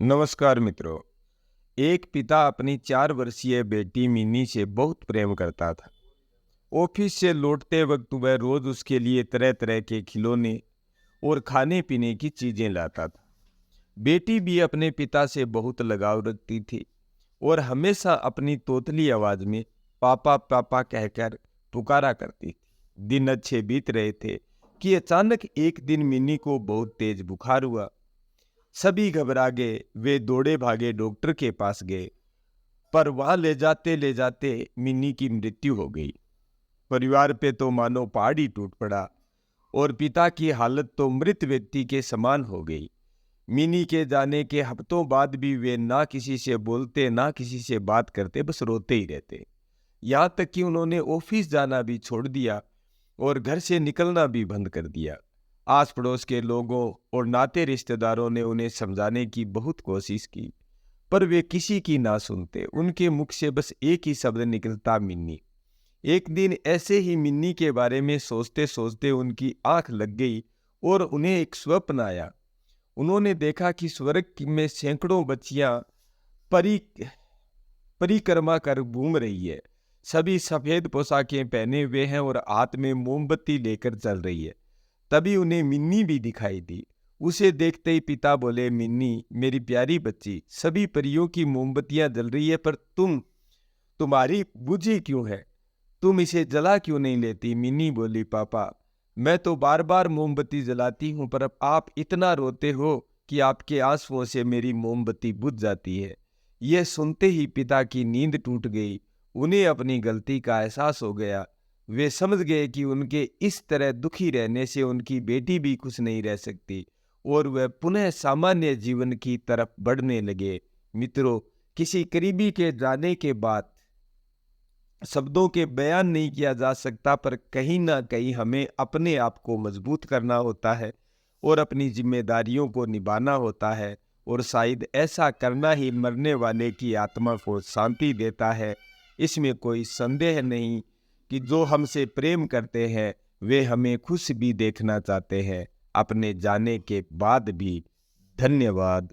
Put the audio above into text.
नमस्कार मित्रों। एक पिता अपनी 4 वर्षीय बेटी मिनी से बहुत प्रेम करता था। ऑफिस से लौटते वक्त वह रोज उसके लिए तरह तरह के खिलौने और खाने पीने की चीजें लाता था। बेटी भी अपने पिता से बहुत लगाव रखती थी और हमेशा अपनी तोतली आवाज में पापा पापा कहकर पुकारा करती थी। दिन अच्छे बीत रहे थे कि अचानक एक दिन मिनी को बहुत तेज बुखार हुआ। सभी घबरा गए। वे दौड़े भागे डॉक्टर के पास गए, पर वहां ले जाते मिन्नी की मृत्यु हो गई। परिवार पे तो मानो पहाड़ ही टूट पड़ा और पिता की हालत तो मृत व्यक्ति के समान हो गई। मिनी के जाने के हफ्तों बाद भी वे ना किसी से बोलते ना किसी से बात करते, बस रोते ही रहते। यहाँ तक कि उन्होंने ऑफिस जाना भी छोड़ दिया और घर से निकलना भी बंद कर दिया। आस पड़ोस के लोगों और नाते रिश्तेदारों ने उन्हें समझाने की बहुत कोशिश की, पर वे किसी की ना सुनते। उनके मुख से बस एक ही शब्द निकलता, मिन्नी। एक दिन ऐसे ही मिन्नी के बारे में सोचते सोचते उनकी आंख लग गई और उन्हें एक स्वप्न आया। उन्होंने देखा कि स्वर्ग में सैकड़ों बच्चियां परी परिक्रमा कर घूम रही है। सभी सफेद पोशाकें पहने हुए हैं और हाथ में मोमबत्ती लेकर चल रही है। तभी उन्हें मिन्नी भी दिखाई दी। उसे देखते ही पिता बोले, मिन्नी मेरी प्यारी बच्ची, सभी परियों की मोमबत्तियां जल रही है, पर तुम्हारी बुझी क्यों है? तुम इसे जला क्यों नहीं लेती? मिन्नी बोली, पापा मैं तो बार बार मोमबत्ती जलाती हूँ, पर अब आप इतना रोते हो कि आपके आंसुओं से मेरी मोमबत्ती बुझ जाती है। यह सुनते ही पिता की नींद टूट गई। उन्हें अपनी गलती का एहसास हो गया। वे समझ गए कि उनके इस तरह दुखी रहने से उनकी बेटी भी खुश नहीं रह सकती और वह पुनः सामान्य जीवन की तरफ बढ़ने लगे। मित्रों, किसी करीबी के जाने के बाद शब्दों के बयान नहीं किया जा सकता, पर कहीं ना कहीं हमें अपने आप को मजबूत करना होता है और अपनी जिम्मेदारियों को निभाना होता है, और शायद ऐसा करना ही मरने वाले की आत्मा को शांति देता है। इसमें कोई संदेह नहीं कि जो हमसे प्रेम करते हैं वे हमें खुश भी देखना चाहते हैं अपने जाने के बाद भी। धन्यवाद।